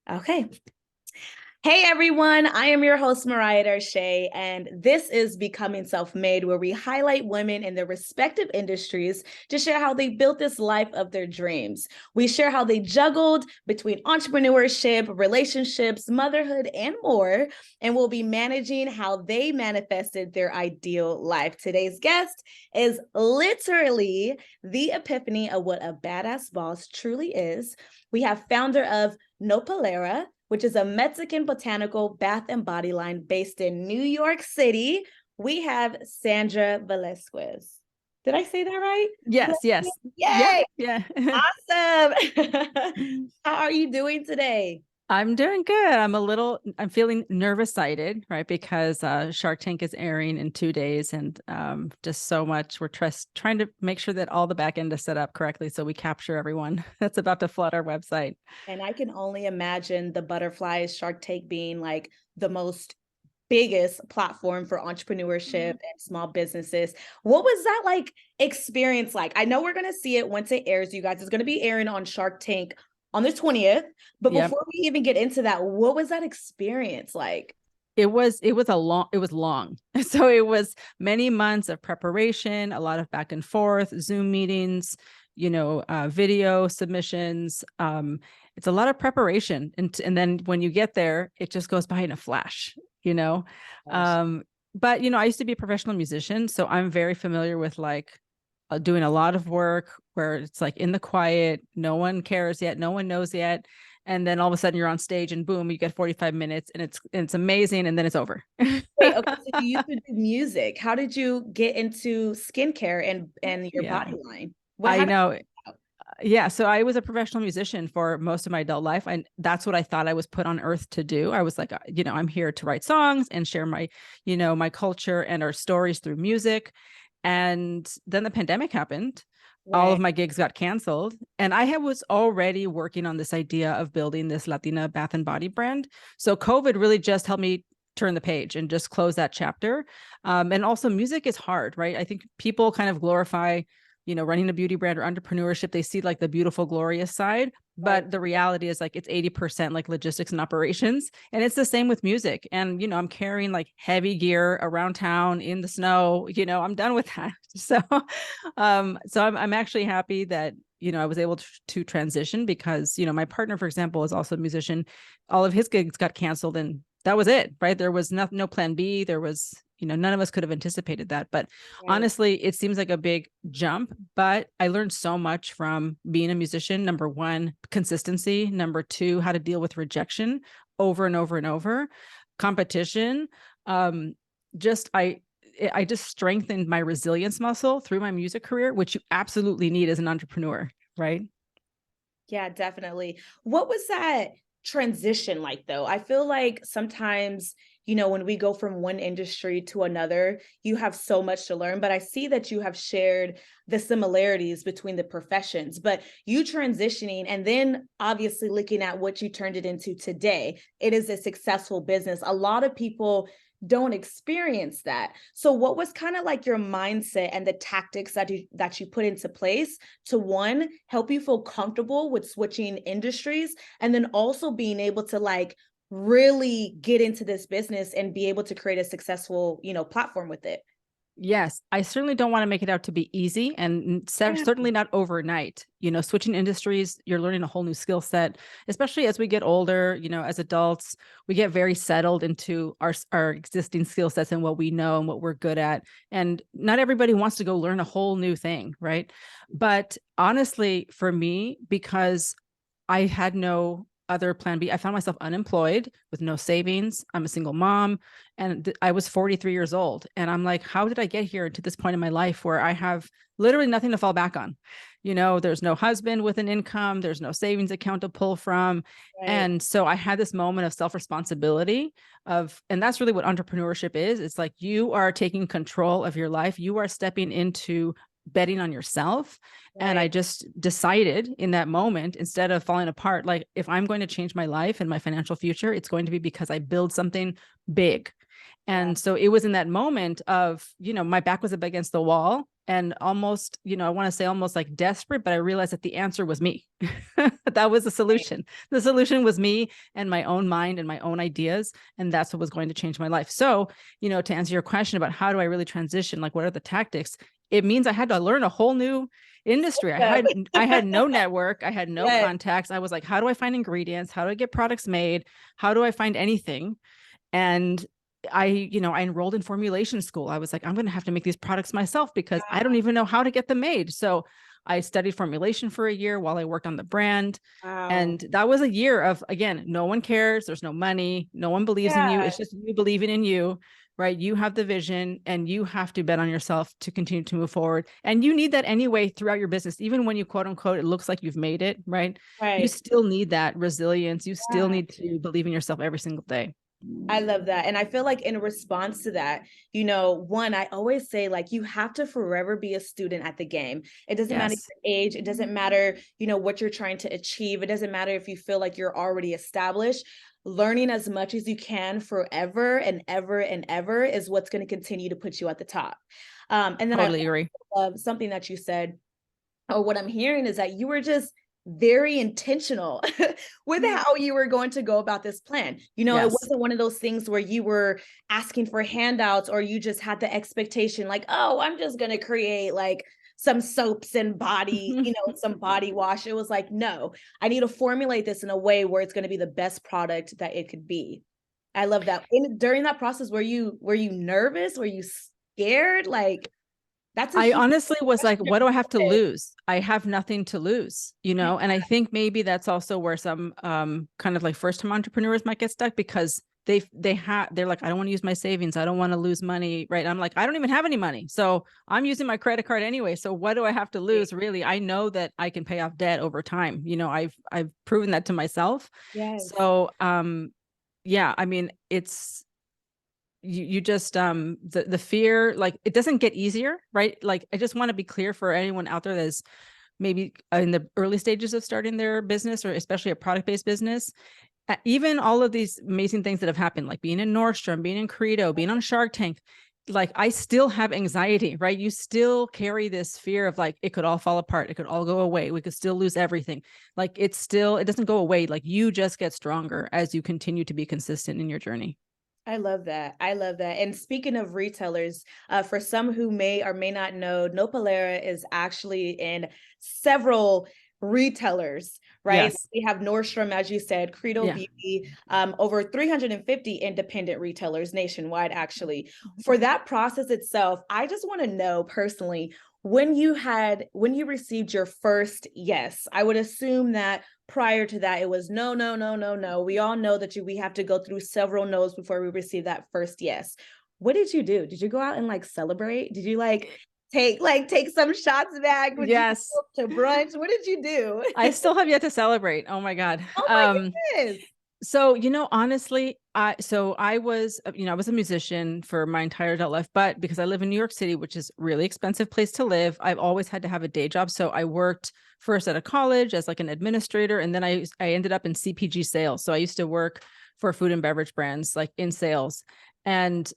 Okay. Hey everyone, I am your host, Mariah Darche, and this is Becoming Self-Made, where we highlight women in their respective industries to share how they built this life of their dreams. We share how they juggled between entrepreneurship, relationships, motherhood, and more, and we'll be managing how they manifested their ideal life. Today's guest is literally the epiphany of what a badass boss truly is. We have founder of Nopalera, which is a Mexican botanical bath and body line based in New York City. We have Sandra Velasquez. Did I say that right? Yes, yes. Yeah, Yay! yeah. Awesome. How are you doing today? I'm doing good. I'm feeling nervous-sighted, right? Because Shark Tank is airing in 2 days and just so much. We're trying to make sure that all the back end is set up correctly so we capture everyone that's about to flood our website. And I can only imagine the butterflies, Shark Tank being like the most biggest platform for entrepreneurship and small businesses. What was that like experience like? I know we're going to see it once it airs, you guys. It's going to be airing on Shark Tank on the 20th. But Yep. before we even get into that, what was that experience like? It was long. So it was many months of preparation, a lot of back and forth, Zoom meetings, video submissions. It's a lot of preparation. And then when you get there, it just goes by in a flash, you know. Gosh. Um, but I used to be a professional musician, so I'm very familiar with like doing a lot of work where it's like in the quiet, no one cares yet, no one knows yet, and then all of a sudden you're on stage and boom, you get 45 minutes and it's amazing, and then it's over. Wait, okay, so you used to do music. How did you get into skincare and your Yeah, body line? How I did know. that Yeah, so I was a professional musician for most of my adult life, and that's what I thought I was put on earth to do. I was like, I'm here to write songs and share my culture and our stories through music. And then the pandemic happened. All right? of my gigs got canceled, and was already working on this idea of building this Latina bath and body brand. So COVID really just helped me turn the page and just close that chapter. And also, music is hard, right? I think people kind of glorify running a beauty brand or entrepreneurship. They see like the beautiful, glorious side, Right. but the reality is like it's 80% like logistics and operations. And it's the same with music. And, I'm carrying like heavy gear around town in the snow, I'm done with that. So I'm actually happy that, I was able to transition because, my partner, for example, is also a musician. All of his gigs got canceled and that was it, right? There was no plan B. There was, none of us could have anticipated that. But Right. honestly, it seems like a big jump, but I learned so much from being a musician. Number one, consistency. Number two, how to deal with rejection over and over and over, competition. Um, just I just strengthened my resilience muscle through my music career, which you absolutely need as an entrepreneur, right? Yeah, definitely. What was that transition like though? I feel like sometimes, when we go from one industry to another, you have so much to learn, but I see that you have shared the similarities between the professions, but you transitioning and then obviously looking at what you turned it into today, it is a successful business. A lot of people don't experience that. So what was kind of like your mindset and the tactics that you put into place to one, help you feel comfortable with switching industries, and then also being able to like really get into this business and be able to create a successful, platform with it? Yes, I certainly don't want to make it out to be easy, and Yeah. certainly not overnight. Switching industries, you're learning a whole new skill set, especially as we get older, as adults, we get very settled into our existing skill sets and what we know and what we're good at. And not everybody wants to go learn a whole new thing, right? But honestly, for me, because I had no other plan B. I found myself unemployed with no savings. I'm a single mom and I was 43 years old. And I'm like, how did I get here to this point in my life where I have literally nothing to fall back on? There's no husband with an income, there's no savings account to pull from. Right. And so I had this moment of self-responsibility and that's really what entrepreneurship is. It's like you are taking control of your life. You are stepping into betting on yourself. And I Right. just decided in that moment, instead of falling apart, like if I'm going to change my life and my financial future, it's going to be because I build something big. Yeah. And so it was in that moment of, my back was up against the wall and almost, I want to say almost like desperate, but I realized that the answer was me. That was the solution. The solution was me and my own mind and my own ideas. And that's what was going to change my life. So, to answer your question about how do I really transition, like what are the tactics? It means I had to learn a whole new industry. I had no network. I had no Yes. contacts. I was like, how do I find ingredients? How do I get products made? How do I find anything? And I enrolled in formulation school. I was like, I'm going to have to make these products myself because I don't even know how to get them made. So I studied formulation for a year while I worked on the brand. Wow. And that was a year of, again, no one cares. There's no money. No one believes in you. Yeah. It's just you believing in you, right? You have the vision and you have to bet on yourself to continue to move forward. And you need that anyway throughout your business. Even when you quote unquote, it looks like you've made it, right? You Right. still need that resilience. You still Yeah. need to believe in yourself every single day. I love that. And I feel like in response to that, one, I always say like you have to forever be a student at the game. It doesn't matter Yes. your age, it doesn't matter, what you're trying to achieve. It doesn't matter if you feel like you're already established. Learning as much as you can forever and ever and ever is what's going to continue to put you at the top. And then I Totally agree. love something that you said, or what I'm hearing is that you were just very intentional with how you were going to go about this plan. It Yes. wasn't one of those things where you were asking for handouts or you just had the expectation like, oh, I'm just going to create like some soaps and body, some body wash. It was like, no, I need to formulate this in a way where it's going to be the best product that it could be. I love that. During that process, were you nervous? Were you scared? Like that's a I huge honestly was like, what do I have to question. lose? I have nothing to lose, and I think maybe that's also where some kind of like first time entrepreneurs might get stuck because they're like, I don't want to use my savings. I don't want to lose money. Right. I'm like, I don't even have any money. So I'm using my credit card anyway. So what do I have to lose? Really? I know that I can pay off debt over time. I've proven that to myself. Yes. So yeah, I mean, it's you just the fear, like it doesn't get easier, right? Like I just want to be clear for anyone out there that's maybe in the early stages of starting their business or especially a product-based business. Even all of these amazing things that have happened, like being in Nordstrom, being in Credo, being on Shark Tank, like I still have anxiety, right? You still carry this fear of like it could all fall apart, it could all go away, we could still lose everything. Like it doesn't go away. Like you just get stronger as you continue to be consistent in your journey. I love that. I love that. And speaking of retailers, for some who may or may not know, Nopalera is actually in several retailers, right? Yes. We have Nordstrom, as you said, Credo Yeah. Beauty, over 350 independent retailers nationwide, actually. For that process itself, I just want to know personally, when you received your first yes, I would assume that prior to that, it was no, no, no, no, no. We all know that we have to go through several no's before we receive that first yes. What did you do? Did you go out and like celebrate? Did you take some shots back? Would you Yes. go to brunch? What did you do? I still have yet to celebrate. Oh my God. Oh my goodness. So, honestly, I was, I was a musician for my entire adult life, but because I live in New York City, which is a really expensive place to live, I've always had to have a day job. So I worked first at a college as like an administrator, and then I ended up in CPG sales. So I used to work for food and beverage brands, like in sales. And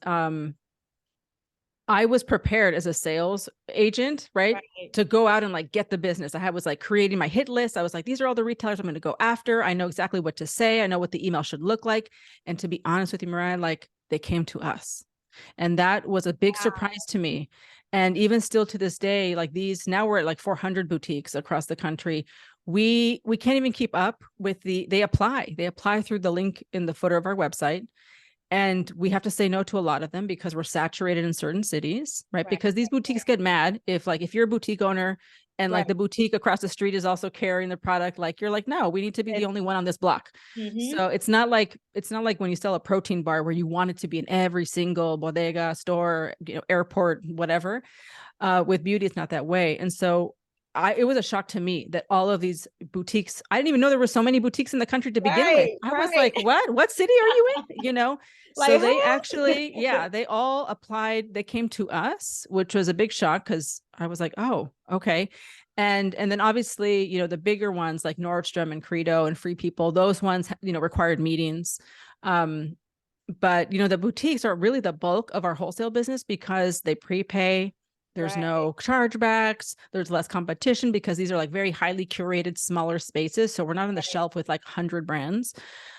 I was prepared as a sales agent, right? Right. To go out and like get the business. Was like creating my hit list. I was like, these are all the retailers I'm going to go after. I know exactly what to say. I know what the email should look like. And to be honest with you, Mariah, like they came to us. And that was a big Wow. surprise to me. And even still to this day, like now we're at like 400 boutiques across the country. We can't even keep up with they apply through the link in the footer of our website. And we have to say no to a lot of them because we're saturated in certain cities, right? Right. Because these boutiques get mad if you're a boutique owner and like Right. the boutique across the street is also carrying the product, like you're like, no, we need to be the only one on this block. Mm-hmm. So it's not like when you sell a protein bar where you want it to be in every single bodega, store, airport, whatever. With beauty, it's not that way. And so it was a shock to me that all of these boutiques, I didn't even know there were so many boutiques in the country to begin with. Right. I was Right. like, what city are you in? So Like, they huh? actually, yeah, they all applied. They came to us, which was a big shock because I was like, oh, okay. And then obviously, the bigger ones like Nordstrom and Credo and Free People, those ones, required meetings. But, you know, the boutiques are really the bulk of our wholesale business because they prepay. There's Right, no chargebacks. There's less competition because these are like very highly curated, smaller spaces. So we're not on the right, shelf with like 100 brands.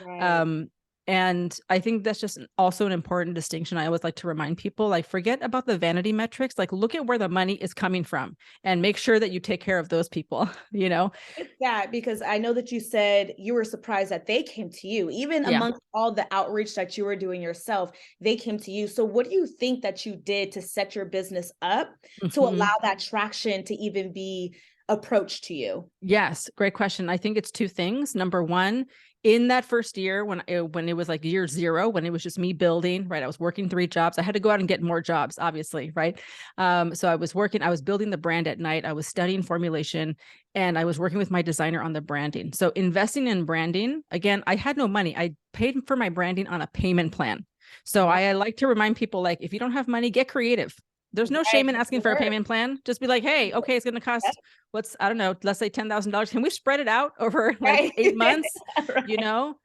right. Um, and I think that's just also an important distinction. I always like to remind people, like, forget about the vanity metrics, like look at where the money is coming from and make sure that you take care of those people, you know? It's that because I know that you said you were surprised that they came to you, even Yeah. amongst all the outreach that you were doing yourself, they came to you. So what do you think that you did to set your business up to Mhm. allow that traction to even be approached to you? Yes, great question. I think it's two things. Number one, in that first year when it was like year zero, when it was just me building, right? I was working 3 jobs. I had to go out and get more jobs, obviously, right? So I was building the brand at night. I was studying formulation and I was working with my designer on the branding. So investing in branding, again, I had no money. I paid for my branding on a payment plan. So Right, I like to remind people, like, if you don't have money, get creative. There's no right. shame in That's the asking for a word. payment plan. Just be like, hey, okay, it's going to Yep, cost I don't know, let's say $10,000. Can we spread it out over like right. 8 months? You Right. know,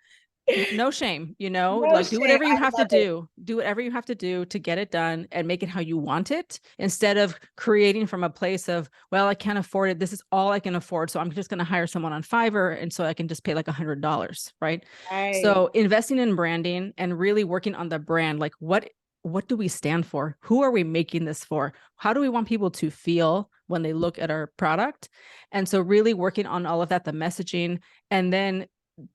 no shame, you know, No like do shame. whatever you I have to love it. do. Do whatever you have to do to get it done and make it how you want it instead of creating from a place of, well, I can't afford it. This is all I can afford. So I'm just going to hire someone on Fiverr. And so I can just pay like $100. Right. Right. So investing in branding and really working on the brand, like what do we stand for? Who are we making this for? How do we want people to feel when they look at our product? And so really working on all of that, the messaging, and then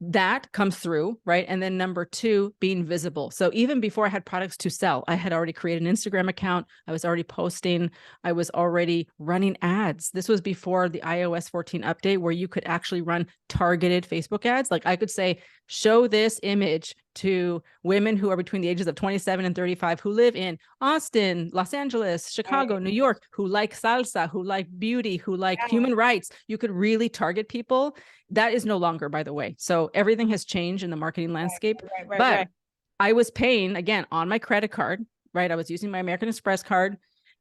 that comes through, right? And then number two, being visible. So even before I had products to sell, I had already created an Instagram account. I was already posting. I was already running ads. This was before the iOS 14 update where you could actually run targeted Facebook ads. Like I could say, show this image to women who are between the ages of 27 and 35 who live in Austin, Los Angeles, Chicago, Right. New York, who like salsa, who like beauty, who like Yeah. human rights. You could really target people. That is no longer, by the way. So everything has changed in the marketing landscape. Right. Right. But Right. I was paying again on my credit card, right? I was using my American Express card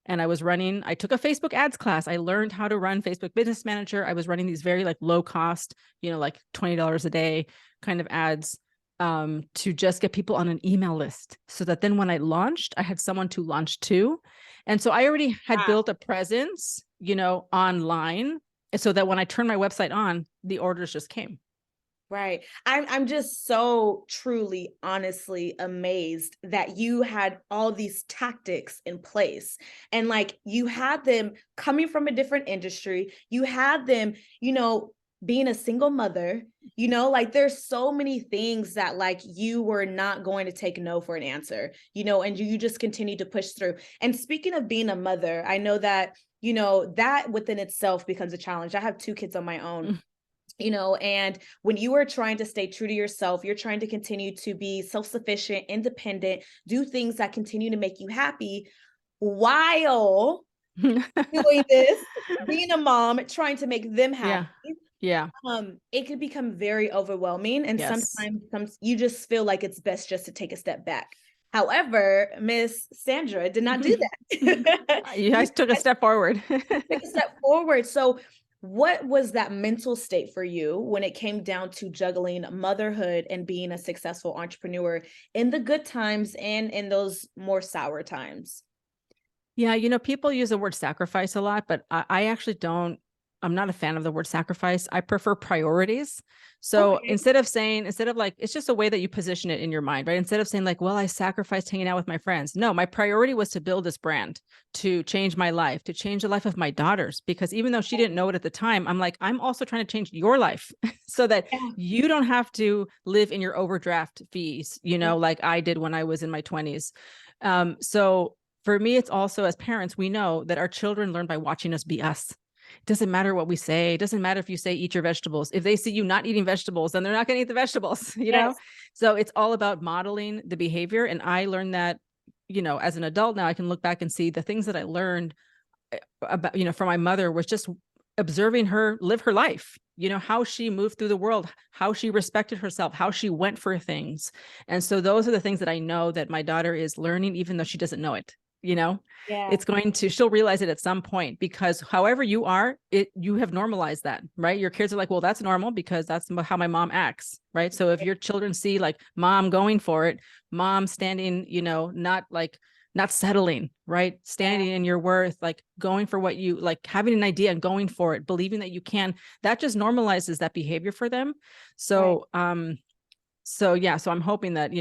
and I took a Facebook ads class. I learned how to run Facebook Business Manager. I was running these very like low cost, you know, like $20 a day kind of ads to just get people on an email list so that then when I launched, I had someone to launch to. And so I already had Wow. built a presence, you know, online so that when I turned my website on, the orders just came. Right. I'm just so truly, honestly amazed that you had all these tactics in place. And like you had them coming from a different industry. You had them, being a single mother, like there's so many things that like you were not going to take no for an answer, and you just continue to push through. And speaking of being a mother, I know that, that within itself becomes a challenge. I have 2 kids on my own. Mm. And when you are trying to stay true to yourself, you're trying to continue to be self-sufficient, independent, do things that continue to make you happy while doing this, being a mom, trying to make them happy. Yeah. Yeah. It could become very overwhelming. And Yes. sometimes you just feel like it's best just to take a step back. However, Miss Sandra did not do that. You You guys took a step forward. take a step forward. So, what was that mental state for you when it came down to juggling motherhood and being a successful entrepreneur in the good times and in those more sour times? Yeah, you know, people use the word sacrifice a lot, but I actually don't. I'm not a fan of the word sacrifice. I prefer priorities. So Okay. instead of like, it's just a way that you position it in your mind, right? Instead of saying like, well, I sacrificed hanging out with my friends. No, my priority was to build this brand, to change my life, to change the life of my daughters. Because even though she didn't know it at the time, I'm like, I'm also trying to change your life so that Yeah. you don't have to live in your overdraft fees, you Yeah. know, like I did when I was in my 20s. So for me, it's also as parents, we know that our children learn by watching us be us. It doesn't matter what we say. It doesn't matter if you say eat your vegetables. If they see you not eating vegetables, then they're not going to eat the vegetables, you know? Yes. So it's all about modeling the behavior. And I learned that, you know, as an adult now, I can look back and see the things that I learned about, you know, from my mother was just observing her live her life, you know, how she moved through the world, how she respected herself, how she went for things. And so those are the things that I know that my daughter is learning, even though she doesn't know it. Yeah. It's going to, she'll realize it at some point, because however you are, you have normalized that, right? Your kids are like, well, that's normal because that's how my mom acts, right? So if your children see like mom going for it, mom standing, not settling, right? Standing in your worth, like going for what you like, having an idea and going for it, believing that you can, that just normalizes that behavior for them. So, so I'm hoping that,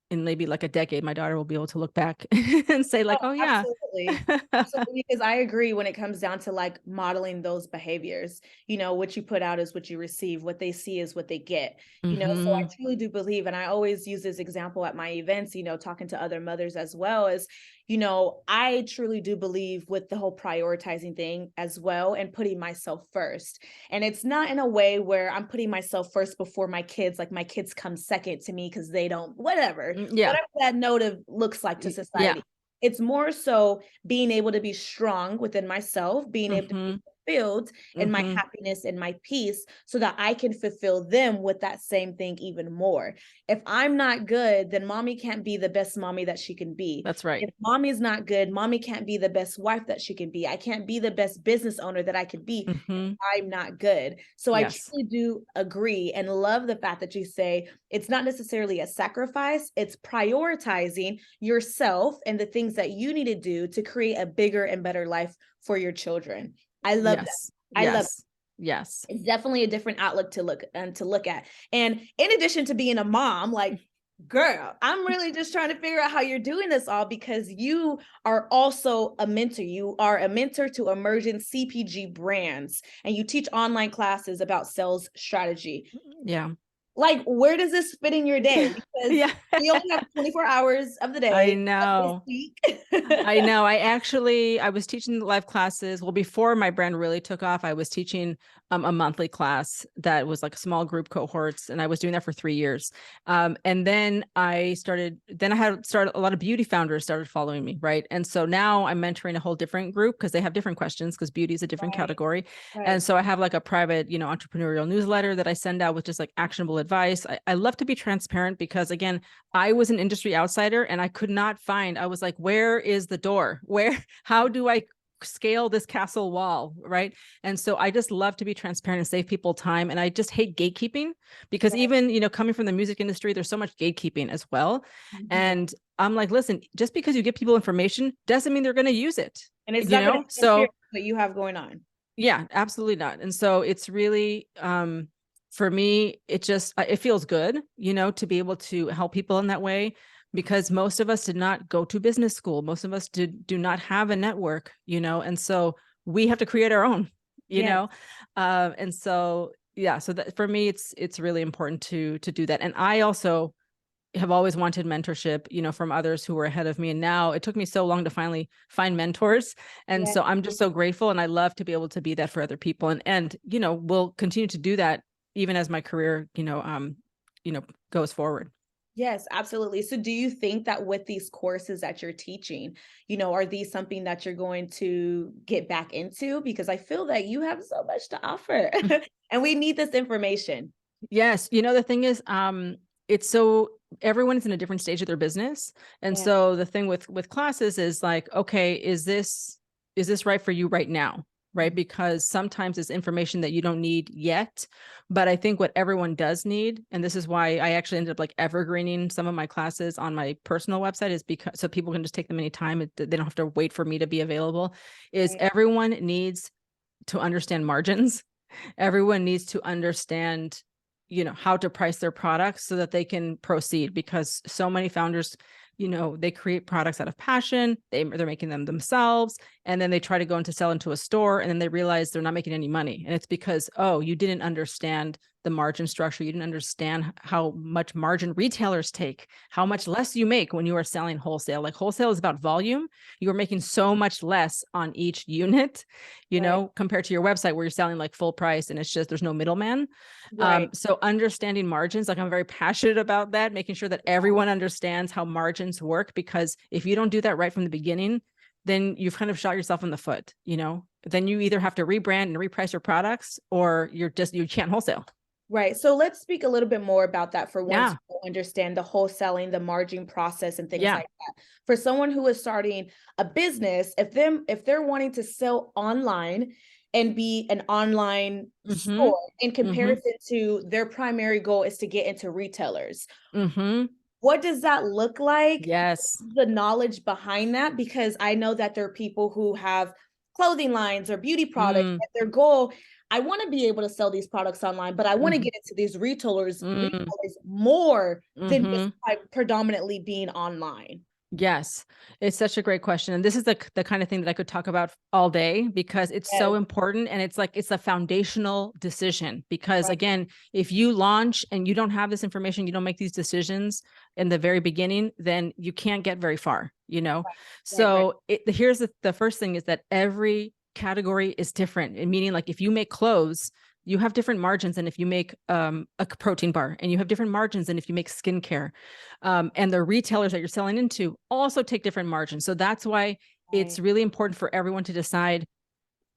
in maybe like a decade, my daughter will be able to look back and say like, Oh, oh yeah. absolutely. Absolutely. Because I agree when it comes down to like modeling those behaviors, what you put out is what you receive, what they see is what they get, so I truly do believe, and I always use this example at my events, talking to other mothers as well, is, I truly do believe with the whole prioritizing thing as well and putting myself first. And it's not in a way where I'm putting myself first before my kids, like my kids come second to me because they don't, whatever that notive looks like to society. It's more so being able to be strong within myself, being able to be fulfilled in my happiness and my peace, so that I can fulfill them with that same thing even more. If I'm not good, then mommy can't be the best mommy that she can be. That's right. If mommy's not good, mommy can't be the best wife that she can be. I can't be the best business owner that I could be if I'm not good. So I truly do agree and love the fact that you say it's not necessarily a sacrifice, it's prioritizing yourself and the things that you need to do to create a bigger and better life for your children. I love that. I love it. Yes. It's definitely a different outlook to look at. And in addition to being a mom, like, girl, I'm really just trying to figure out how you're doing this all, because you are also a mentor. You are a mentor to emerging CPG brands, and you teach online classes about sales strategy. Yeah. Like, where does this fit in your day? Because we only have 24 hours of the day. I know. I know. I was teaching live classes. Well, before my brand really took off, I was teaching a monthly class that was like small group cohorts. And I was doing that for 3 years. And then I had started a lot of beauty founders started following me. Right. And so now I'm mentoring a whole different group because they have different questions, because beauty is a different category. And so I have like a private, entrepreneurial newsletter that I send out with just like actionable advice. I love to be transparent because, again, I was an industry outsider and I could not find, I was like, where is the door? How do I scale this castle wall? Right. And so I just love to be transparent and save people time. And I just hate gatekeeping, because even, coming from the music industry, there's so much gatekeeping as well. And I'm like, listen, just because you give people information doesn't mean they're going to use it. And it's not so what you have going on. Yeah, absolutely not. And so it's really, for me, it feels good, to be able to help people in that way, because most of us did not go to business school. Most of us do not have a network, and so we have to create our own, and so, so that for me, it's really important to do that. And I also have always wanted mentorship, from others who were ahead of me. And now it took me so long to finally find mentors. And so I'm just so grateful. And I love to be able to be that for other people. And we'll continue to do that even as my career, goes forward. Yes, absolutely. So do you think that with these courses that you're teaching, are these something that you're going to get back into? Because I feel that you have so much to offer and we need this information. Yes. The thing is, it's so everyone is in a different stage of their business. And so the thing with classes is like, okay, is this right for you right now? Right. Because sometimes it's information that you don't need yet. But I think what everyone does need, and this is why I actually ended up like evergreening some of my classes on my personal website, is because so people can just take them anytime. They don't have to wait for me to be available, is everyone needs to understand margins. Everyone needs to understand, how to price their products so that they can proceed, because so many founders, they create products out of passion. They're making them themselves. And then they try to go into sell into a store, and then they realize they're not making any money. And it's because, you didn't understand the margin structure. You didn't understand how much margin retailers take, how much less you make when you are selling wholesale. Like, wholesale is about volume. You are making so much less on each unit, compared to your website where you're selling like full price and it's just, there's no middleman. So understanding margins, like I'm very passionate about that, making sure that everyone understands how margins work, because if you don't do that right from the beginning, then you've kind of shot yourself in the foot, then you either have to rebrand and reprice your products, or you can't wholesale. Right. So let's speak a little bit more about that for once Yeah. you understand the wholesaling, the margin process and things Yeah. like that. For someone who is starting a business, if they're wanting to sell online and be an online Mm-hmm. store in Mm-hmm. comparison to their primary goal is to get into retailers, Mm-hmm. what does that look like? Yes. The knowledge behind that, because I know that there are people who have clothing lines or beauty products Mm, and their goal, I want to be able to sell these products online, but I want to mm-hmm. get into these Mm, retailers more than just mm-hmm. by predominantly being online. Yes, it's such a great question. And this is the kind of thing that I could talk about all day because it's so Yes, important. And it's like, it's a foundational decision because right, again, if you launch and you don't have this information, you don't make these decisions in the very beginning, then you can't get very far, you know? right, So here's the first thing is that every category is different. And meaning like if you make clothes, you have different margins than if you make a protein bar, and you have different margins than if you make skincare. And the retailers that you're selling into also take different margins. So that's why it's right, really important for everyone to decide.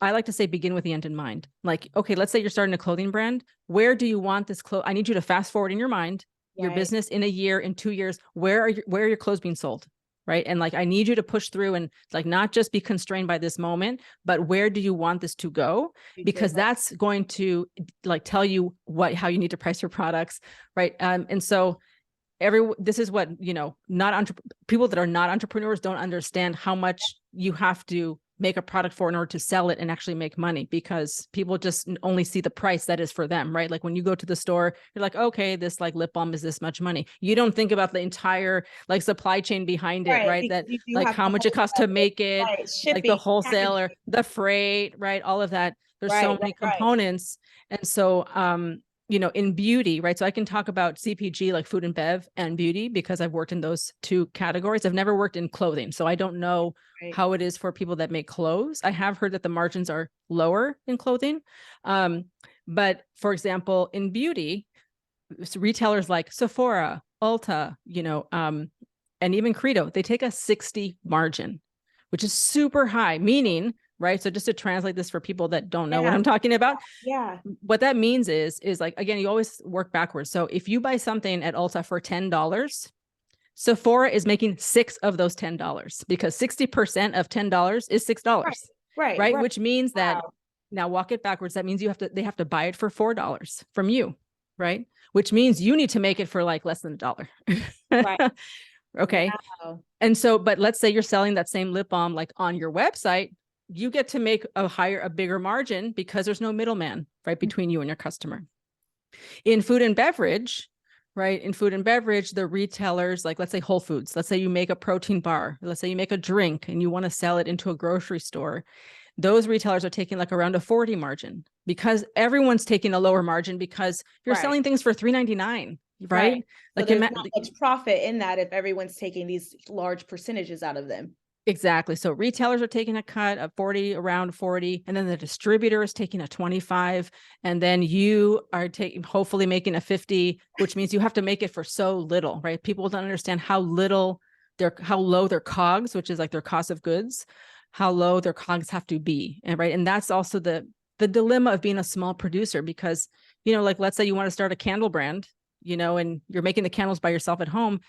I like to say begin with the end in mind. Like, okay, let's say you're starting a clothing brand. Where do you want this clothes? I need you to fast forward in your mind your right, business in a year, in 2 years. Where are your clothes being sold? Right. And like, I need you to push through and like not just be constrained by this moment, but where do you want this to go? future, Because that's going to like tell you how you need to price your products. Right. And so this is what, not people that are not entrepreneurs don't understand how much you have to make a product for in order to sell it and actually make money, because people just only see the price that is for them, right? Like when you go to the store, you're like, okay, this like lip balm is this much money. You don't think about the entire like supply chain behind it, right, right? because That you do like have how to much it costs to wholesale it, make it, right, like the shipping, wholesaler, packaging, the freight, right? All of that. There's so many right, components. And so in beauty, right? So I can talk about CPG, like food and bev and beauty, because I've worked in those two categories. I've never worked in clothing. So I don't know right, how it is for people that make clothes. I have heard that the margins are lower in clothing. But for example, in beauty, retailers like Sephora, Ulta, and even Credo, they take a 60 margin, which is super high, meaning, right? So just to translate this for people that don't know what yeah, I'm talking about, yeah, what that means is like, again, you always work backwards. So if you buy something at Ulta for $10, Sephora is making 6 of those $10 because 60% of $10 is right, $6, right, right? right, Which means that wow, now walk it backwards. That means they have to buy it for $4 from you, right? Which means you need to make it for like less than $1. right, Okay. wow, And so, but let's say you're selling that same lip balm like on your website, you get to make a bigger margin because there's no middleman right between you and your customer. In food and beverage, right? In food and beverage, the retailers, like let's say Whole Foods, let's say you make a protein bar, let's say you make a drink and you want to sell it into a grocery store. Those retailers are taking like around a 40 margin because everyone's taking a lower margin because you're right, selling things for $3.99, right. right? So Like there's not much profit in that if everyone's taking these large percentages out of them. exactly. So retailers are taking a cut of 40, around 40, and then the distributor is taking a 25, and then you are taking, hopefully making a 50, which means you have to make it for so little, right? People don't understand how low their COGS, which is like their cost of goods, how low their COGS have to be. And right. And that's also the dilemma of being a small producer, because, like let's say you want to start a candle brand, and you're making the candles by yourself at home.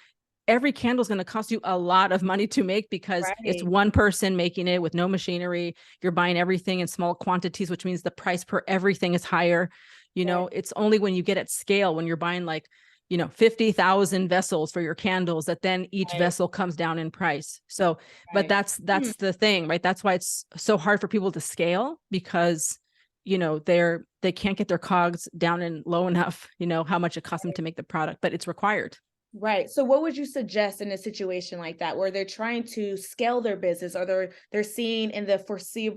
Every candle is going to cost you a lot of money to make because it's Right, one person making it with no machinery. You're buying everything in small quantities, which means the price per everything is higher. right, It's only when you get at scale, when you're buying like, 50,000 vessels for your candles, that then each right, vessel comes down in price. So, but right. that's the thing, right? That's why it's so hard for people to scale because, they can't get their COGS down and low enough, how much it costs them to make the product, but it's required. Right. So what would you suggest in a situation like that where they're trying to scale their business or they're seeing in the foreseen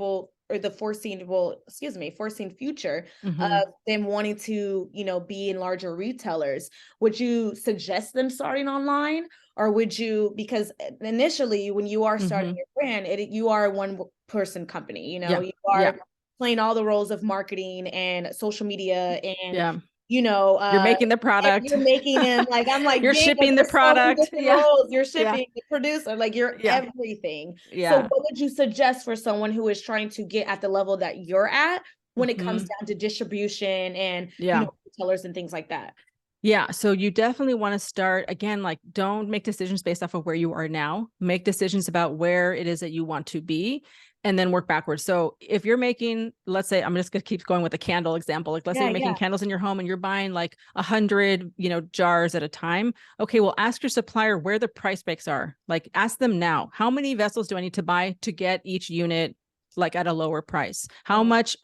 future of Mhm. them wanting to, be in larger retailers? Would you suggest them starting online, or would you, because initially when you are starting Mhm. your brand, you are a one person company, Yeah. you Yeah. are playing all the roles of marketing and social media and Yeah. you know, You're uh making the and product. you're making him like, I'm like, You're dang, like shipping the there's so many product. different Yeah. roles. You're Yeah. shipping, the producer, like you're Yeah. everything. So Yeah. what would you suggest for someone who is trying to get at the level that you're at, when it comes down to distribution and, Yeah. retailers and things like that? Yeah. So you definitely want to start again, like don't make decisions based off of where you are now. Make decisions about where it is that you want to be and then work backwards. So if you're making, let's say, I'm just going to keep going with a candle example. Like let's say you're making candles in your home and you're buying like 100, jars at a time. Okay. Well, ask your supplier where the price breaks are. Like ask them now, how many vessels do I need to buy to get each unit like at a lower price? How much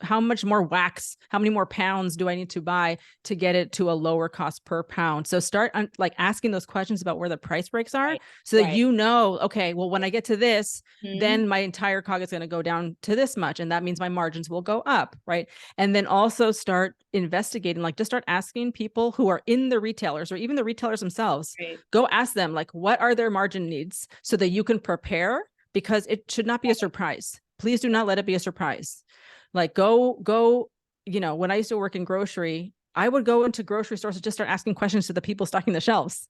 more wax, how many more pounds do I need to buy to get it to a lower cost per pound? So start like asking those questions about where the price breaks are so that okay, well, when I get to this, then my entire COG is going to go down to this much. And that means my margins will go up. Right. And then also start investigating, like just start asking people who are in the retailers or even the retailers themselves, go ask them like, what are their margin needs so that you can prepare, because it should not be a surprise. Please do not let it be a surprise. Like go, when I used to work in grocery, I would go into grocery stores and just start asking questions to the people stocking the shelves.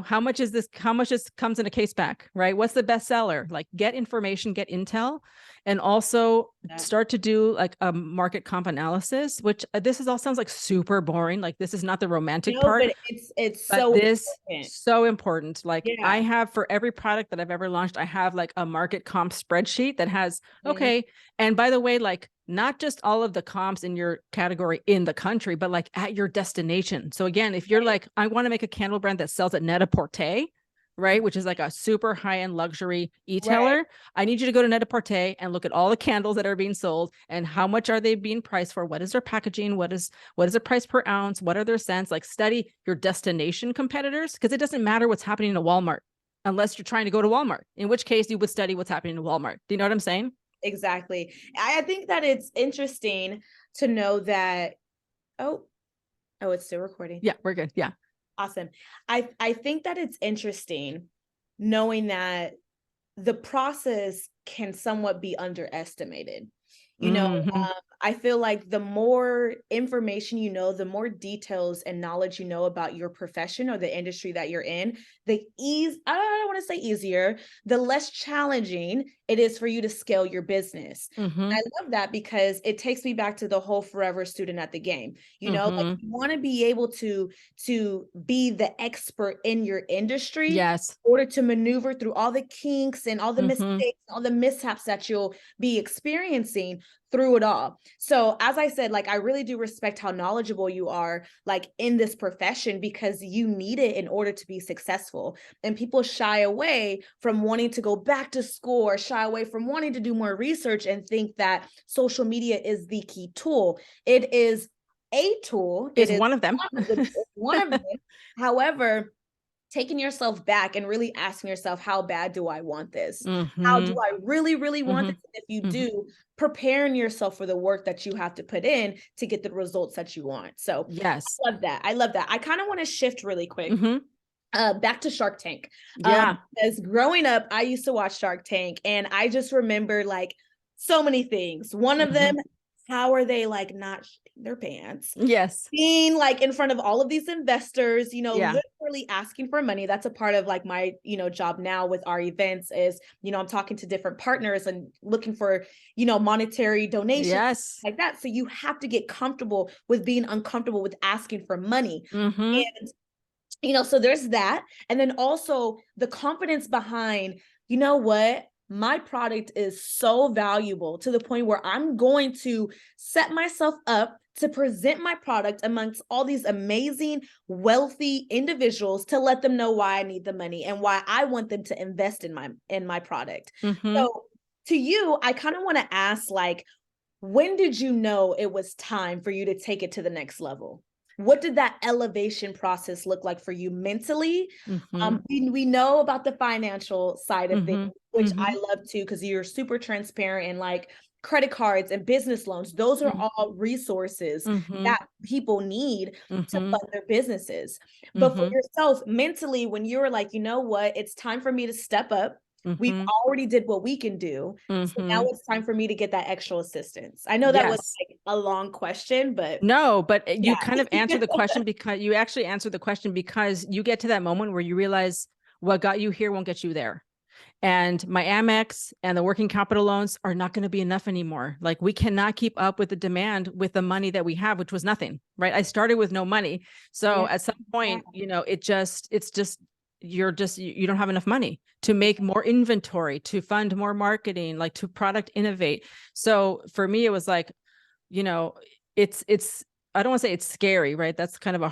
How much is this? How much comes in a case pack, right? What's the best seller? Like get information, get intel, and also start to do like a market comp analysis, which this all sounds like super boring. Like this is not the romantic part. But it's so important. So important. Like I have for every product that I've ever launched, I have like a market comp spreadsheet that has, okay. And by the way, like not just all of the comps in your category in the country, but like at your destination. So again, if you're like, I want to make a candle brand that sells at Net-a-Porter, right? Which is like a super high-end luxury e-tailer. I need you to go to Net-a-Porter and look at all the candles that are being sold and how much are they being priced for? What is their packaging? What is the price per ounce? What are their scents? Like study your destination competitors, because it doesn't matter what's happening in Walmart unless you're trying to go to Walmart, in which case you would study what's happening in Walmart. Do you know what I'm saying? Exactly. I think that it's interesting to know that, it's still recording. Yeah, we're good. Yeah. Awesome. I think that it's interesting knowing that the process can somewhat be underestimated. I feel like the more information the more details and knowledge about your profession or the industry that you're in, I don't want to say easier, the less challenging it is for you to scale your business. I love that because it takes me back to the whole forever student at the game. Like you want to be able to be the expert in your industry in order to maneuver through all the kinks and all the mistakes, all the mishaps that you'll be experiencing through it all. So as I said, like, I really do respect how knowledgeable you are, like, in this profession, because you need it in order to be successful. And people shy away from wanting to go back to school or shy away from wanting to do more research and think that social media is the key tool. It is a tool. It's one of them. One of them. However, taking yourself back and really asking yourself, how bad do I want this? How do I really, really want this? And if you do, preparing yourself for the work that you have to put in to get the results that you want. So I love that. I love that. I kind of want to shift really quick. Back to Shark Tank. Because growing up, I used to watch Shark Tank and I just remember like so many things. One of them, how are they like not shitting their pants? Being like in front of all of these investors, literally asking for money. That's a part of like my, job now with our events is, I'm talking to different partners and looking for, monetary donations, like that. So you have to get comfortable with being uncomfortable with asking for money. And, so there's that. And then also the confidence behind, what? My product is so valuable to the point where I'm going to set myself up to present my product amongst all these amazing, wealthy individuals to let them know why I need the money and why I want them to invest in my product. So to you, I kind of want to ask, like, when did you know it was time for you to take it to the next level? What did that elevation process look like for you mentally? We know about the financial side of things, which I love too, because you're super transparent, and like credit cards and business loans, those are all resources that people need to fund their businesses. But for yourself mentally, when you were like, you know what, it's time for me to step up. We've already did what we can do. So now it's time for me to get that extra assistance. I know that was like a long question, but no, but you kind of answered the question, because you actually answered the question, because you get to that moment where you realize what got you here won't get you there. And my Amex and the working capital loans are not going to be enough anymore. Like we cannot keep up with the demand with the money that we have, which was nothing, right? I started with no money. So Yeah. at some point, you don't have enough money to make more inventory, to fund more marketing, like to product innovate. So for me, it was like, it's, I don't want to say it's scary, right? That's kind of a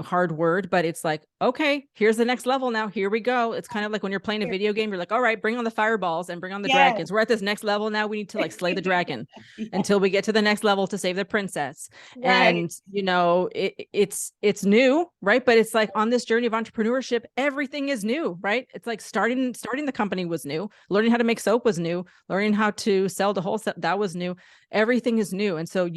hard word, but it's like, okay, here's the next level now. Here we go. It's kind of like when you're playing a video game, you're like, all right, bring on the fireballs and bring on the Yes. dragons. We're at this next level now. We need to like slay the dragon Yes. until we get to the next level to save the princess. Right. And it's new, right? But it's like on this journey of entrepreneurship, everything is new, right? It's like starting the company was new, learning how to make soap was new, learning how to sell the wholesale, that was new. Everything is new. And so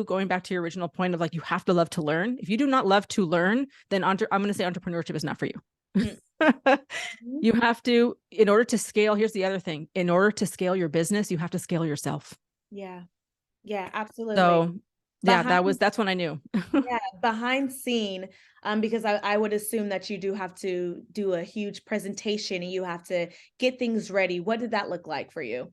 going back to your original point of like, you have to love to learn. If you do not love to learn, then I'm going to say entrepreneurship is not for you. Mm-hmm. You have to, in order to scale, here's the other thing. In order to scale your business, you have to scale yourself. Yeah. Yeah, absolutely. So yeah, Behind, that's when I knew. yeah, behind scene, because I would assume that you do have to do a huge presentation and you have to get things ready. What did that look like for you?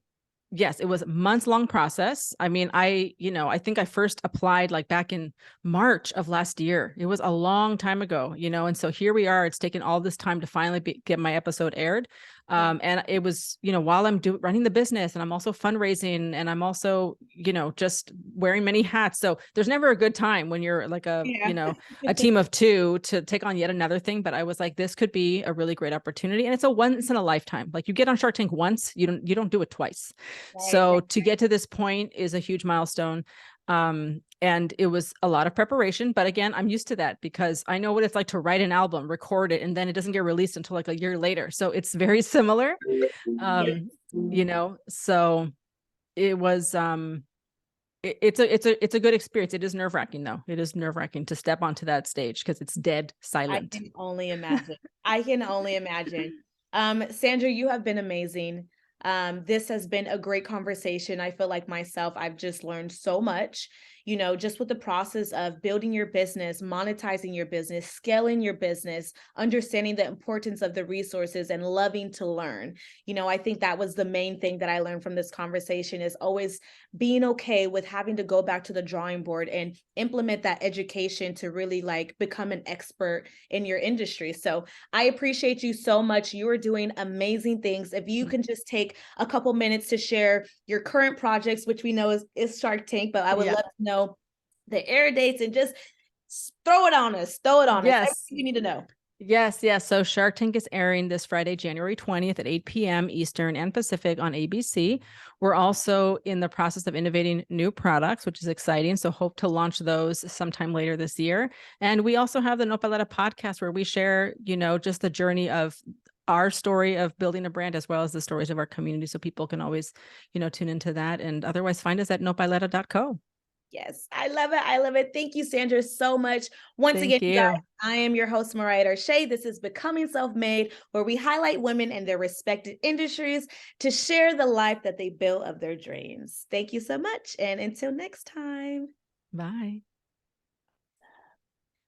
Yes, it was a months-long process. I mean, I think I first applied like back in March of last year. It was a long time ago, and so here we are. It's taken all this time to finally get my episode aired. Yeah. And it was, while I'm running the business and I'm also fundraising and I'm also, just wearing many hats. So there's never a good time when you're like Yeah. a team of two to take on yet another thing. But I was like, this could be a really great opportunity. And it's a once in a lifetime. Like you get on Shark Tank once, you don't do it twice. Right, So right. to get to this point is a huge milestone. And it was a lot of preparation, but again, I'm used to that because I know what it's like to write an album, record it, and then it doesn't get released until like a year later. So it's very similar. So it was, it's a good experience. It is nerve-wracking though. It is nerve-wracking to step onto that stage because it's dead I silent. can only imagine. I can only imagine. Sandra, you have been amazing. This has been a great conversation. I feel like myself, I've just learned so much, just with the process of building your business, monetizing your business, scaling your business, understanding the importance of the resources and loving to learn. I think that was the main thing that I learned from this conversation is always being okay with having to go back to the drawing board and implement that education to really like become an expert in your industry. So I appreciate you so much. You are doing amazing things. If you can just take a couple minutes to share your current projects, which we know is Shark Tank, but I would love to know the air dates and just throw it on us. Throw it on us. Yes. Everything you need to know. Yes. So Shark Tank is airing this Friday, January 20th at 8 p.m. Eastern and Pacific on ABC. We're also in the process of innovating new products, which is exciting. So hope to launch those sometime later this year. And we also have the Nopalera podcast where we share, just the journey of our story of building a brand as well as the stories of our community. So people can always, tune into that. And otherwise find us at nopalera.co. Yes, I love it. I love it. Thank you, Sandra, so much. Once again, Thank you guys, you. I am your host, Mariah Darche. This is Becoming Self-Made, where we highlight women in their respected industries to share the life that they build of their dreams. Thank you so much. And until next time. Bye.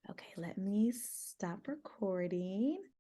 Okay, let me stop recording.